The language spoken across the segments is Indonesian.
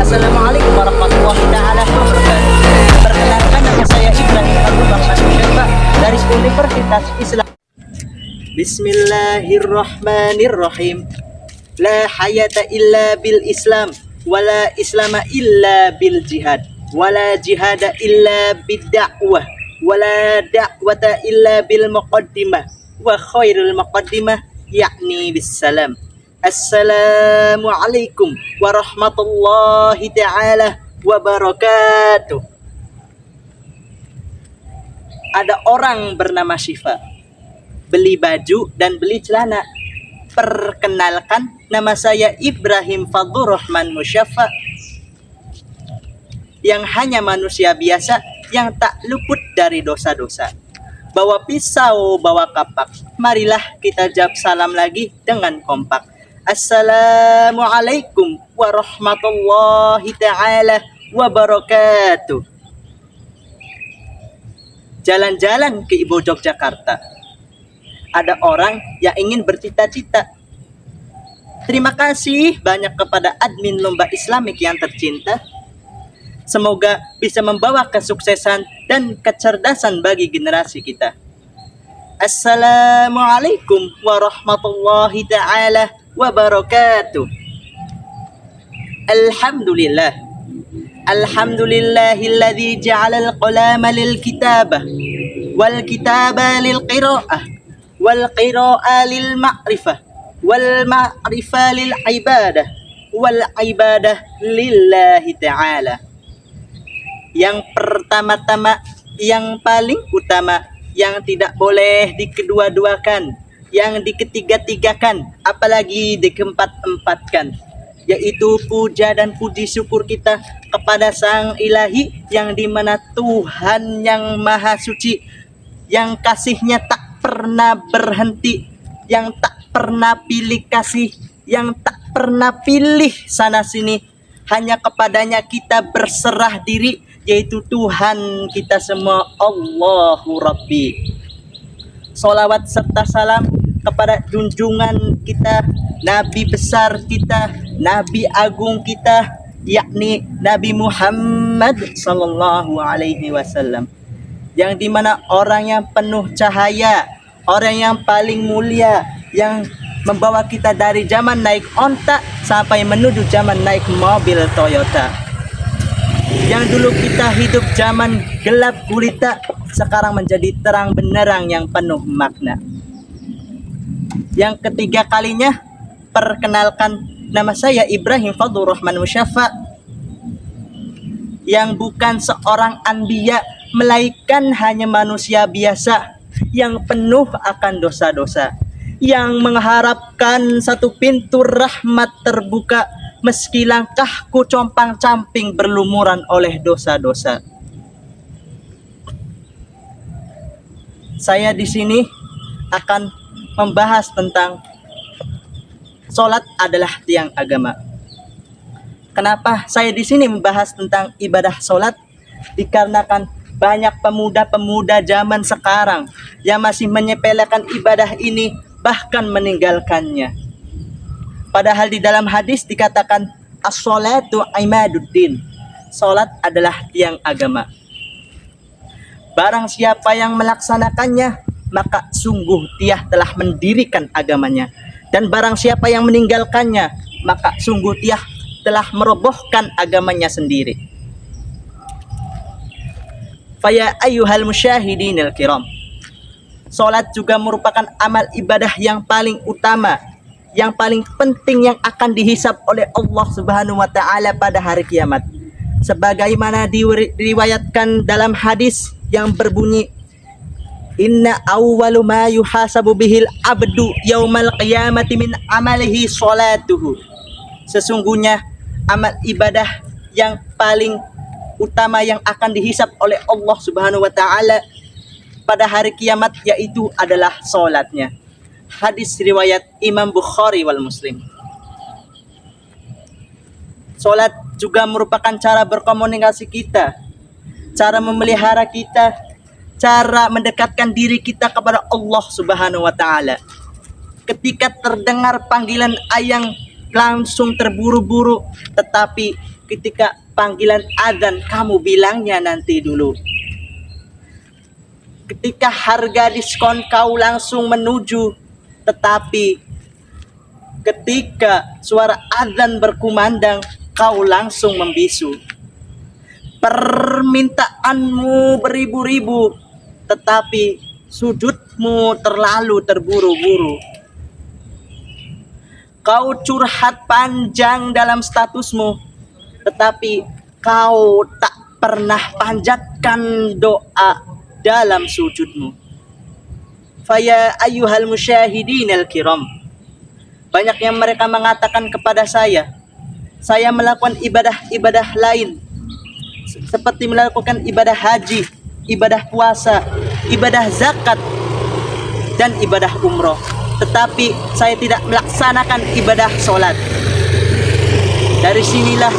Assalamualaikum warahmatullahi taala wabarakatuh. Perkenalkan, nama saya Ibrahim Fadlur Syekh dari Universitas Islam. Bismillahirrahmanirrahim. La hayata illa bil Islam, wala islama illa bil jihad, wala jihada illa bid da'wah, wala da'wata illa bil muqaddimah, wa khairul muqaddimah yakni bis salam. Assalamualaikum warahmatullahi ta'ala wabarakatuh. Ada orang bernama Syifa, beli baju dan beli celana. Perkenalkan, nama saya Ibrahim Fadlur Rahman Musyaffa, yang hanya manusia biasa yang tak luput dari dosa-dosa. Bawa pisau, bawa kapak, marilah kita jawab salam lagi dengan kompak. Assalamualaikum warahmatullahi ta'ala wabarakatuh. Jalan-jalan ke Ibu Yogyakarta, ada orang yang ingin bercita-cita. Terima kasih banyak kepada admin Lomba Islamik yang tercinta. Semoga bisa membawa kesuksesan dan kecerdasan bagi generasi kita. Assalamualaikum warahmatullahi ta'ala wabarakatuh. Alhamdulillah. Alhamdulillahilladzi ja'ala al-qalama lil-kitabah, wal-kitaba lil-qira'ah, wal-qira'ah lil-ma'rifah, wal-ma'rifah lil-ibadah, wal-ibadah lillahi ta'ala. Yang pertama-tama, yang paling utama, yang tidak boleh dikedua-duakan, yang diketiga-tigakan, apalagi dikeempat-empatkan, yaitu puja dan puji syukur kita kepada Sang Ilahi, yang dimana Tuhan yang Maha Suci, yang kasihnya tak pernah berhenti, yang tak pernah pilih kasih, yang tak pernah pilih sana sini. Hanya kepadanya kita berserah diri, yaitu Tuhan kita semua, Allahu Rabbi. Salawat serta salam kepada junjungan kita, Nabi besar kita, Nabi agung kita, yakni Nabi Muhammad sallallahu alaihi wasallam, yang dimana orang yang penuh cahaya, orang yang paling mulia, yang membawa kita dari zaman naik onta sampai menuju zaman naik mobil Toyota. Yang dulu kita hidup zaman gelap gulita, sekarang menjadi terang benderang yang penuh makna. Yang ketiga kalinya, perkenalkan, nama saya Ibrahim Fadlur Rahman Musyaffa, yang bukan seorang anbiya, melainkan hanya manusia biasa yang penuh akan dosa-dosa, yang mengharapkan satu pintu rahmat terbuka meski langkahku compang-camping berlumuran oleh dosa-dosa. Saya di sini akan membahas tentang sholat adalah tiang agama. Kenapa saya di sini membahas tentang ibadah sholat? Dikarenakan banyak pemuda-pemuda zaman sekarang yang masih menyepelekan ibadah ini, bahkan meninggalkannya. Padahal di dalam hadis dikatakan as-sholatu imaduddin, sholat adalah tiang agama. Barang siapa yang melaksanakannya, maka sungguh dia telah mendirikan agamanya. Dan barang siapa yang meninggalkannya, maka sungguh dia telah merobohkan agamanya sendiri. Faya ayyuhal musyahidinil kiram, sholat juga merupakan amal ibadah yang paling utama, yang paling penting, yang akan dihisab oleh Allah Subhanahu wa taala pada hari kiamat. Sebagaimana diriwayatkan dalam hadis yang berbunyi, Inna awwalu ma yuhasabu bihil abdu yaumal qiyamati min amalihi sholatuhu. Sesungguhnya amal ibadah yang paling utama yang akan dihisab oleh Allah Subhanahu wa taala pada hari kiamat yaitu adalah salatnya. Hadis riwayat Imam Bukhari wal Muslim. Salat juga merupakan cara berkomunikasi kita, cara memelihara kita, cara mendekatkan diri kita kepada Allah Subhanahu wa taala. Ketika terdengar panggilan ayang langsung terburu-buru, tetapi ketika panggilan adzan kamu bilangnya nanti dulu. Ketika harga diskon kau langsung menuju, tetapi ketika suara adzan berkumandang kau langsung membisu. Permintaanmu beribu-ribu, tetapi sujudmu terlalu terburu-buru. Kau curhat panjang dalam statusmu, tetapi kau tak pernah panjatkan doa dalam sujudmu. Faya ayyuhal musyahidinal kiram. Banyak yang mereka mengatakan kepada saya melakukan ibadah-ibadah lain seperti melakukan ibadah haji, ibadah puasa, ibadah zakat, dan ibadah umroh, tetapi saya tidak melaksanakan ibadah sholat. Dari sinilah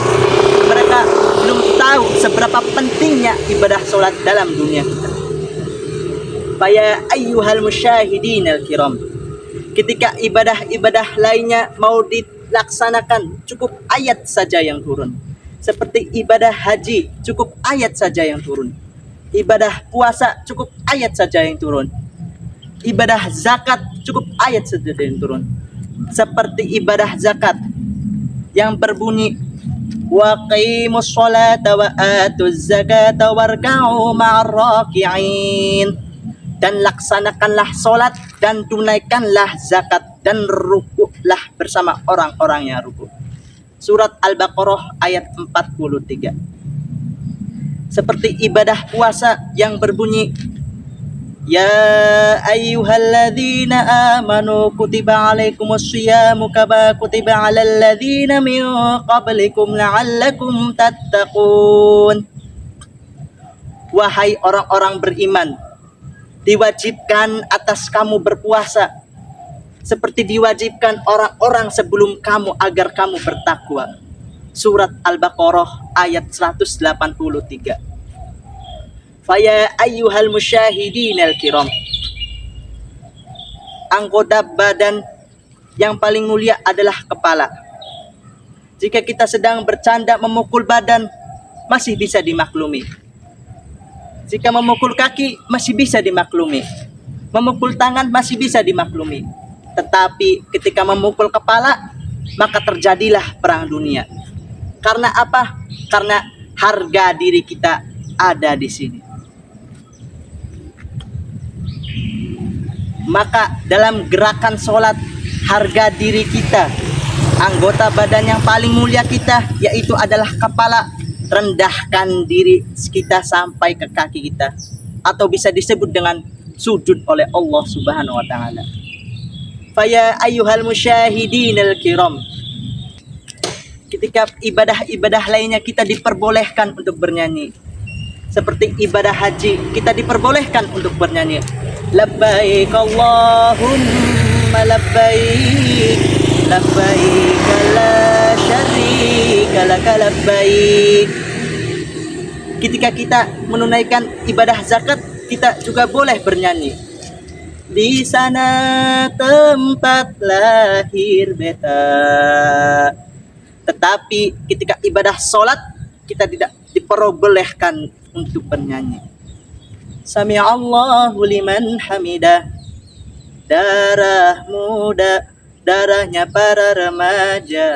mereka belum tahu seberapa pentingnya ibadah sholat dalam dunia kita. Faya ayyuhal musyahidinal kiram. Ketika ibadah-ibadah lainnya mau dilaksanakan, cukup ayat saja yang turun. Seperti ibadah haji, cukup ayat saja yang turun. Ibadah puasa, cukup ayat saja yang turun. Ibadah zakat, cukup ayat saja yang turun. Seperti ibadah zakat yang berbunyi wa qimus sholata wa atuz zakata warka'u ma'ar raki'in. Dan laksanakanlah solat dan tunaikanlah zakat dan rukuklah bersama orang-orang yang rukuk. Surat Al-Baqarah ayat 43. Seperti ibadah puasa yang berbunyi ya ayyuhalladzina amanu kutiba alaikumus syiyamu kama kutiba alal ladzina min qablikum la'allakum tattaqun. Wahai orang-orang beriman, diwajibkan atas kamu berpuasa seperti diwajibkan orang-orang sebelum kamu agar kamu bertakwa. Surat Al-Baqarah ayat 183. Faya ayyuhal musyahidinal kiram. Anggota badan yang paling mulia adalah kepala. Jika kita sedang bercanda memukul badan, masih bisa dimaklumi. Jika memukul kaki masih bisa dimaklumi, memukul tangan masih bisa dimaklumi. Tetapi ketika memukul kepala, maka terjadilah perang dunia. Karena apa? Karena harga diri kita ada di sini. Maka dalam gerakan sholat, harga diri kita, anggota badan yang paling mulia kita, yaitu adalah kepala. Rendahkan diri kita sampai ke kaki kita, atau bisa disebut dengan sujud oleh Allah Subhanahu wa taala. Faya ayyuhal musyahidinal kiram. Ketika ibadah-ibadah lainnya kita diperbolehkan untuk bernyanyi. Seperti ibadah haji, kita diperbolehkan untuk bernyanyi. Labbaik Allahumma labbaik, labbaik la syarika lak labbaik. Ketika kita menunaikan ibadah zakat, kita juga boleh bernyanyi. Di sana tempat lahir beta. Tetapi ketika ibadah sholat, kita tidak diperbolehkan untuk bernyanyi. Sami'allahu liman hamidah. Darah muda, darahnya para remaja.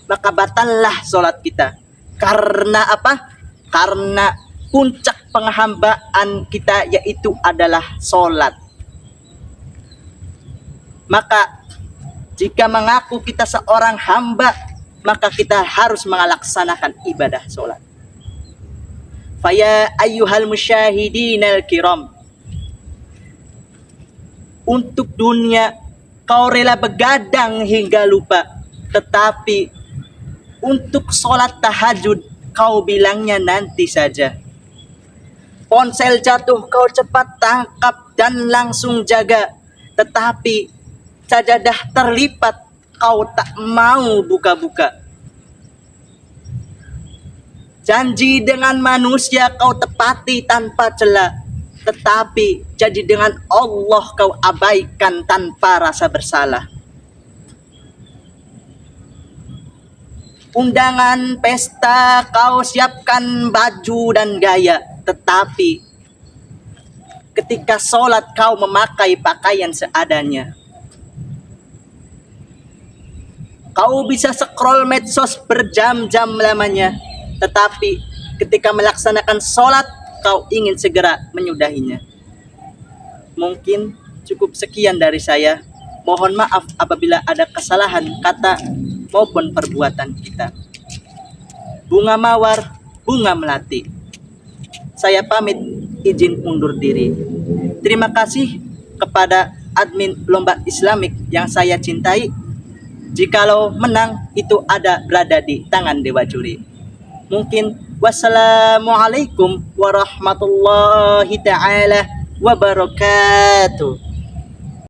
Maka batallah sholat kita. Karena apa? Karena puncak penghambaan kita yaitu adalah sholat. Maka jika mengaku kita seorang hamba, maka kita harus melaksanakan ibadah sholat. Faya ayyuhal musyahidinal kiram. Untuk dunia kau rela begadang hingga lupa, tetapi untuk sholat tahajud kau bilangnya nanti saja. Ponsel jatuh kau cepat tangkap dan langsung jaga, tetapi sajadah terlipat kau tak mau buka-buka. Janji dengan manusia kau tepati tanpa cela, tetapi janji dengan Allah kau abaikan tanpa rasa bersalah. Undangan pesta kau siapkan baju dan gaya, tetapi ketika sholat kau memakai pakaian seadanya. Kau bisa scroll medsos berjam-jam lamanya, tetapi ketika melaksanakan sholat kau ingin segera menyudahinya. Mungkin cukup sekian dari saya. Mohon maaf apabila ada kesalahan kata maupun perbuatan kita. Bunga mawar, bunga melati. Saya pamit, izin undur diri. Terima kasih kepada admin Lomba Islamik yang saya cintai. Jikalau menang itu berada di tangan Dewa Juri. Mungkin wassalamualaikum warahmatullahi ta'ala wabarakatuh.